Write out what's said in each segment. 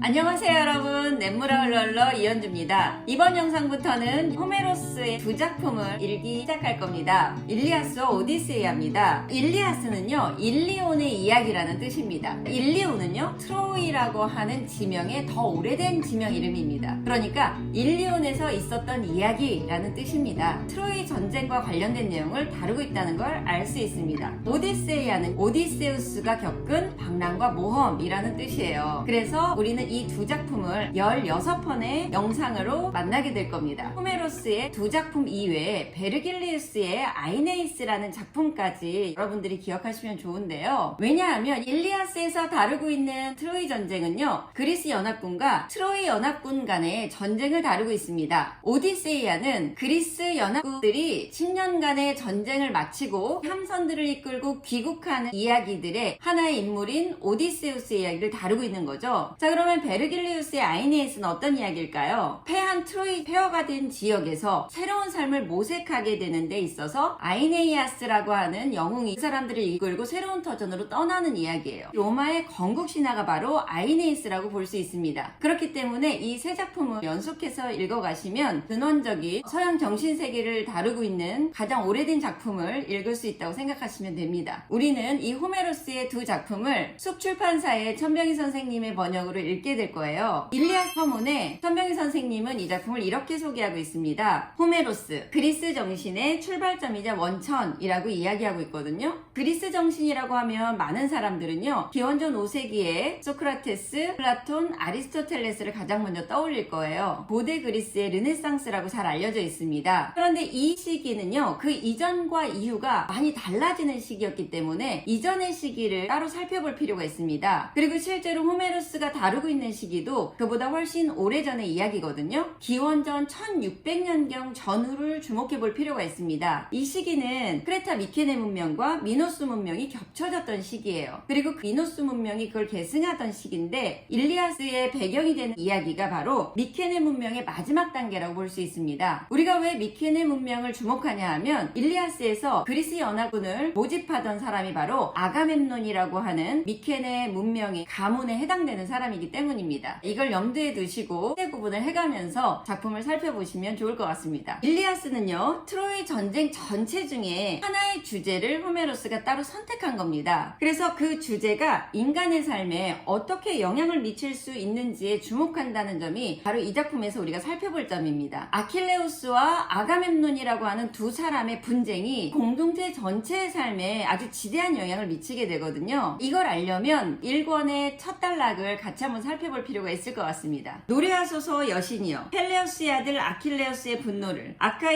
안녕하세요 여러분, 냇물아 흘러흘러 이현주입니다. 이번 영상부터는 호메로스의 두 작품을 읽기 시작할 겁니다. 일리아스와 오디세이아입니다. 일리아스는요, 일리온의 이야기라는 뜻입니다. 일리온은요, 트로이라고 하는 지명의 더 오래된 지명 이름입니다. 그러니까 일리온에서 있었던 이야기라는 뜻입니다. 트로이 전쟁과 관련된 내용을 다루고 있다는 걸 알 수 있습니다. 오디세이아는 오디세우스가 겪은 방랑과 모험이라는 뜻이에요. 그래서 우리는 이 두 작품을 16편의 영상으로 만나게 될 겁니다. 호메로스의 두 작품 이외에 베르길리우스의 아이네이스라는 작품까지 여러분들이 기억하시면 좋은데요. 왜냐하면 일리아스에서 다루고 있는 트로이 전쟁은요, 그리스 연합군과 트로이 연합군 간의 전쟁을 다루고 있습니다. 오디세이아는 그리스 연합군들이 10년간의 전쟁을 마치고 함선들을 이끌고 귀국하는 이야기들의 하나의 인물인 오디세우스의 이야기를 다루고 있는 거죠. 자, 그러면 베르길리우스의 아이네이스는 어떤 이야기일까요? 패한 트로이 폐허가 된 지역에서 새로운 삶을 모색하게 되는 데 있어서 아이네이아스라고 하는 영웅이 그 사람들을 이끌고 새로운 터전으로 떠나는 이야기예요. 로마의 건국 신화가 바로 아이네이스라고 볼 수 있습니다. 그렇기 때문에 이 세 작품을 연속해서 읽어가시면 근원적인 서양 정신세계를 다루고 있는 가장 오래된 작품을 읽을 수 있다고 생각하시면 됩니다. 우리는 이 호메로스의 두 작품을 숲출판사의 천병희 선생님의 번역으로 읽게 될 거예요. 일리아스 서문에 천병희 선생님은 이 작품을 이렇게 소개하고 있습니다. 호메로스, 그리스 정신의 출발점이자 원천이라고 이야기하고 있거든요. 그리스 정신이라고 하면 많은 사람들은요, 기원전 5세기에 소크라테스, 플라톤, 아리스토텔레스를 가장 먼저 떠올릴 거예요. 고대 그리스의 르네상스라고 잘 알려져 있습니다. 그런데 이 시기는요, 그 이전과 이후가 많이 달라지는 시기였기 때문에 이전의 시기를 따로 살펴볼 필요가 있습니다. 그리고 실제로 호메로스가 다루고 있는 시기도 그보다 훨씬 오래전의 이야기거든요. 기원전 1600년경 전후를 주목해 볼 필요가 있습니다. 이 시기는 크레타 미케네 문명과 미노스 문명이 겹쳐졌던 시기예요. 그리고 미노스 문명이 그걸 계승하던 시기인데, 일리아스의 배경이 되는 이야기가 바로 미케네 문명의 마지막 단계라고 볼 수 있습니다. 우리가 왜 미케네 문명을 주목하냐 하면, 일리아스에서 그리스 연합군을 모집하던 사람이 바로 아가멤논이라고 하는 미케네 문명의 가문에 해당되는 사람이기 때문입니다. 이걸 염두에 두시고 세 구분을 해가면서 작품을 살펴보시면 좋을 것 같습니다. 일리아스는요, 트로이 전쟁 전체 중에 하나의 주제를 호메로스가 따로 선택한 겁니다. 그래서 그 주제가 인간의 삶에 어떻게 영향을 미칠 수 있는지에 주목한다는 점이 바로 이 작품에서 우리가 살펴볼 점입니다. 아킬레우스와 아가멤논이라고 하는 두 사람의 분쟁이 공동체 전체의 삶에 아주 지대한 영향을 미치게 되거든요. 이걸 알려면 1권의 첫 단락을 같이 한번 살펴볼 필요가 있을 것 같습니다. 노래하소서 여신이여, 펠레우스의 아들 아킬레우스의 분노를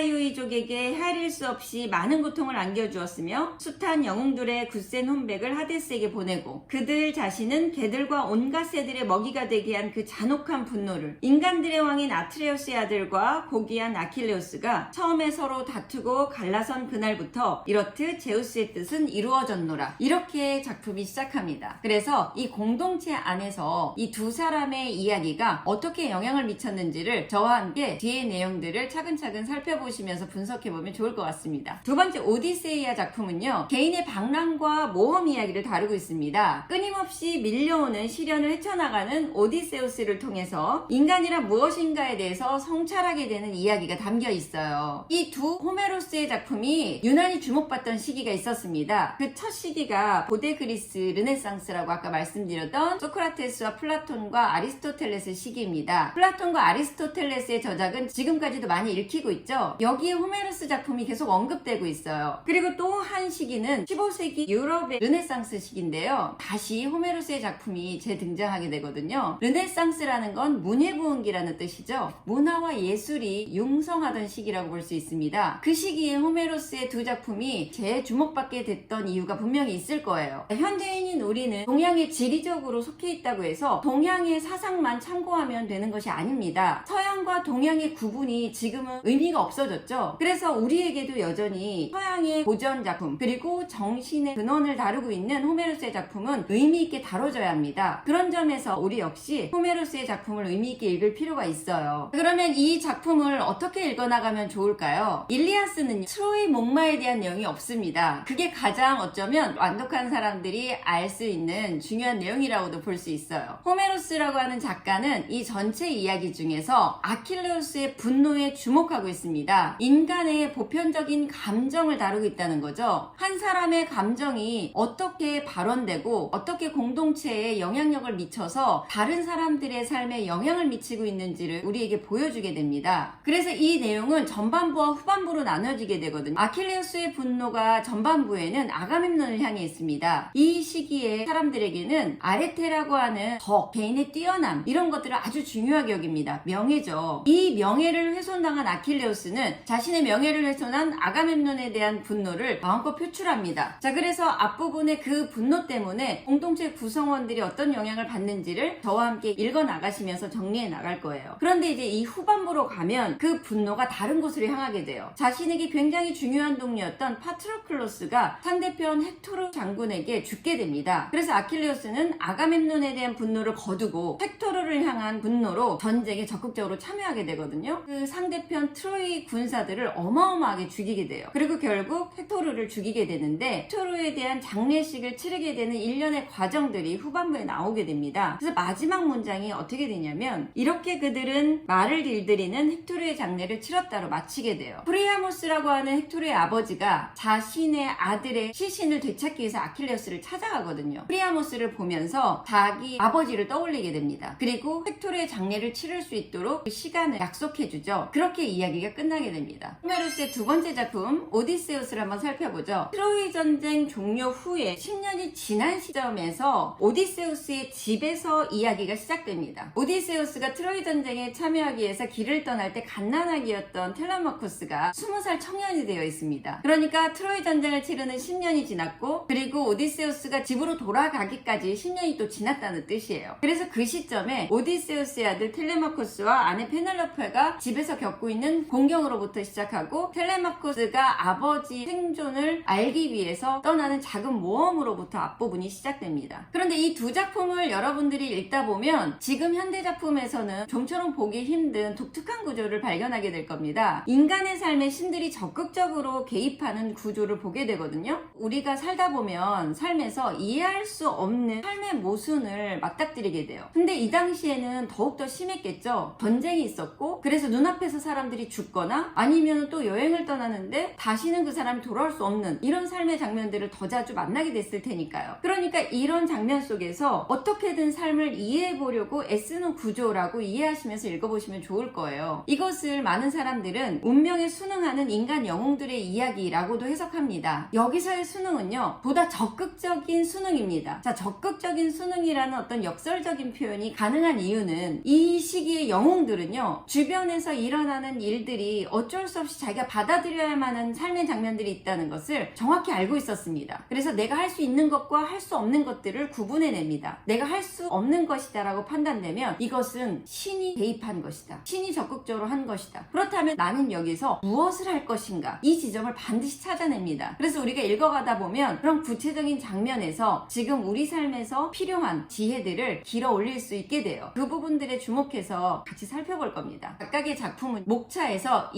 아카이오이족에게 헤아릴 수 없이 많은 고통을 안겨주었으며 숱한 영웅들의 굳센 혼백을 하데스에게 보내고 그들 자신은 개들과 온갖 새들의 먹이가 되게 한 그 잔혹한 분노를 인간들의 왕인 아트레우스의 아들과 고귀한 아킬레우스가 처음에 서로 다투고 갈라선 그날부터 이렇듯 제우스의 뜻은 이루어졌노라. 이렇게 작품이 시작합니다. 그래서 이 공동체 안에서 이 두 사람의 이야기가 어떻게 영향을 미쳤는지를 저와 함께 뒤의 내용들을 차근차근 살펴보시면서 분석해보면 좋을 것 같습니다. 두 번째 오디세이아 작품은요, 개인의 방랑과 모험 이야기를 다루고 있습니다. 끊임없이 밀려오는 시련을 헤쳐나가는 오디세우스를 통해서 인간이란 무엇인가에 대해서 성찰하게 되는 이야기가 담겨 있어요. 이 두 호메로스의 작품이 유난히 주목받던 시기가 있었습니다. 그 첫 시기가 고대 그리스 르네상스라고 아까 말씀드렸던 소크라테스와 플라톤과 아리스토텔레스 시기입니다. 플라톤과 아리스토텔레스의 저작은 지금까지도 많이 읽히고 있죠. 여기에 호메로스 작품이 계속 언급되고 있어요. 그리고 또 한 시기는 15세기 유럽의 르네상스 시기인데요, 다시 호메로스의 작품이 재등장하게 되거든요. 르네상스라는 건 문예부흥기라는 뜻이죠. 문화와 예술이 융성하던 시기라고 볼 수 있습니다. 그 시기에 호메로스의 두 작품이 재주목받게 됐던 이유가 분명히 있을 거예요. 현대인인 우리는 동양에 지리적으로 속해 있다고 해서 동양의 사상만 참고하면 되는 것이 아닙니다. 서양과 동양의 구분이 지금은 의미가 없어졌죠. 그래서 우리에게도 여전히 서양의 고전 작품, 그리고 정신의 근원을 다루고 있는 호메로스의 작품은 의미 있게 다뤄져야 합니다. 그런 점에서 우리 역시 호메로스의 작품을 의미 있게 읽을 필요가 있어요. 그러면 이 작품을 어떻게 읽어나가면 좋을까요? 일리아스는 트로이 목마에 대한 내용이 없습니다. 그게 가장 어쩌면 완독한 사람들이 알 수 있는 중요한 내용이라고도 볼 수 있어요. 호메로스 호메로스라고 하는 작가는 이 전체 이야기 중에서 아킬레우스의 분노에 주목하고 있습니다. 인간의 보편적인 감정을 다루고 있다는 거죠. 한 사람의 감정이 어떻게 발원되고 어떻게 공동체에 영향력을 미쳐서 다른 사람들의 삶에 영향을 미치고 있는지를 우리에게 보여주게 됩니다. 그래서 이 내용은 전반부와 후반부로 나눠지게 되거든요. 아킬레우스의 분노가 전반부에는 아가멤논을 향해 있습니다. 이 시기에 사람들에게는 아레테라고 하는 덕, 개인의 뛰어남 이런 것들을 아주 중요하게 여깁니다. 명예죠. 이 명예를 훼손당한 아킬레우스는 자신의 명예를 훼손한 아가멤논에 대한 분노를 마음껏 표출합니다. 자, 그래서 앞부분에 그 분노 때문에 공동체 구성원들이 어떤 영향을 받는지를 저와 함께 읽어 나가시면서 정리해 나갈 거예요. 그런데 이제 이 후반부로 가면 그 분노가 다른 곳으로 향하게 돼요. 자신에게 굉장히 중요한 동료였던 파트로클로스가 상대편 헥토르 장군에게 죽게 됩니다. 그래서 아킬레우스는 아가멤논에 대한 분노를 거두고 헥토르를 향한 분노로 전쟁에 적극적으로 참여하게 되거든요. 그 상대편 트로이 군사들을 어마어마하게 죽이게 돼요. 그리고 결국 헥토르를 죽이게 되는데 헥토르에 대한 장례식을 치르게 되는 일련의 과정들이 후반부에 나오게 됩니다. 그래서 마지막 문장이 어떻게 되냐면 이렇게 그들은 말을 길들이는 헥토르의 장례를 치렀다로 마치게 돼요. 프리아모스라고 하는 헥토르의 아버지가 자신의 아들의 시신을 되찾기 위해서 아킬레우스를 찾아가거든요. 프리아모스를 보면서 자기 아버지를 떠올리게 됩니다. 그리고 헥토르의 장례를 치를 수 있도록 그 시간을 약속해주죠. 그렇게 이야기가 끝나게 됩니다. 호메로스의 두 번째 작품 오디세우스를 한번 살펴보죠. 트로이 전쟁 종료 후에 10년이 지난 시점에서 오디세우스의 집에서 이야기가 시작됩니다. 오디세우스가 트로이 전쟁에 참여하기 위해서 길을 떠날 때 갓난아기였던 텔레마코스가 20살 청년이 되어 있습니다. 그러니까 트로이 전쟁을 치르는 10년이 지났고 그리고 오디세우스가 집으로 돌아가기까지 10년이 또 지났다는 뜻이에요. 그래서 그 시점에 오디세우스의 아들 텔레마코스와 아내 페넬로페가 집에서 겪고 있는 공경으로부터 시작하고 텔레마코스가 아버지 생존을 알기 위해서 떠나는 작은 모험으로부터 앞부분이 시작됩니다. 그런데 이 두 작품을 여러분들이 읽다 보면 지금 현대 작품에서는 좀처럼 보기 힘든 독특한 구조를 발견하게 될 겁니다. 인간의 삶에 신들이 적극적으로 개입하는 구조를 보게 되거든요. 우리가 살다 보면 삶에서 이해할 수 없는 삶의 모순을 맞닥뜨리게 돼요. 근데 이 당시에는 더욱더 심했겠죠. 전쟁이 있었고 그래서 눈앞에서 사람들이 죽거나 아니면 또 여행을 떠나는데 다시는 그 사람이 돌아올 수 없는 이런 삶의 장면들을 더 자주 만나게 됐을 테니까요. 그러니까 이런 장면 속에서 어떻게든 삶을 이해해 보려고 애쓰는 구조라고 이해하시면서 읽어보시면 좋을 거예요. 이것을 많은 사람들은 운명에 순응하는 인간 영웅들의 이야기라고도 해석합니다. 여기서의 순응은요 보다 적극적인 순응입니다. 자, 적극적인 순응이라는 어떤 역설적인 표현이 가능한 이유는 이 시기의 영웅들은요 주변에서 일어나는 일들이 어쩔 수 없이 자기가 받아들여야만 하는 삶의 장면들이 있다는 것을 정확히 알고 있었습니다. 그래서 내가 할 수 있는 것과 할 수 없는 것들을 구분해냅니다. 내가 할 수 없는 것이다 라고 판단되면 이것은 신이 개입한 것이다. 신이 적극적으로 한 것이다. 그렇다면 나는 여기서 무엇을 할 것인가? 이 지점을 반드시 찾아냅니다. 그래서 우리가 읽어가다 보면 그런 구체적인 장면에서 지금 우리 삶에서 필요한 지혜들을 길어 올릴 수 있게 돼요. 그 부분들에 주목해서 같이 살펴볼 겁니다. 각각의 작품은 목차에서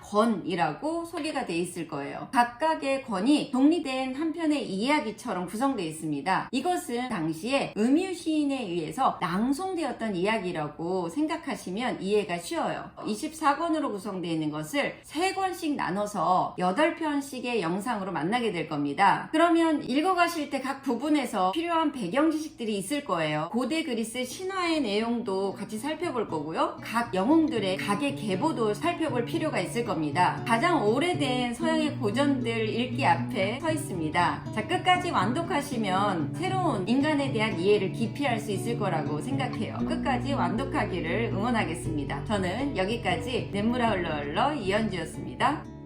24권이라고 소개가 돼 있을 거예요. 각각의 권이 독립된 한 편의 이야기처럼 구성되어 있습니다. 이것은 당시에 음유 시인에 의해서 낭송되었던 이야기라고 생각하시면 이해가 쉬워요. 24권으로 구성되어 있는 것을 3권씩 나눠서 8편씩의 영상으로 만나게 될 겁니다. 그러면 읽어가실 때 각 부분에서 필요한 배경 지식들이 있을 거예요. 고대 그리스 신화의 내용도 같이 살펴볼 거고요. 각 영웅들의 각의 계보도 살펴볼 필요가 있을 겁니다. 가장 오래된 서양의 고전들 읽기 앞에 서 있습니다. 자, 끝까지 완독하시면 새로운 인간에 대한 이해를 깊이 할 수 있을 거라고 생각해요. 끝까지 완독하기를 응원하겠습니다. 저는 여기까지 냇물아 흘러 흘러 이현주였습니다.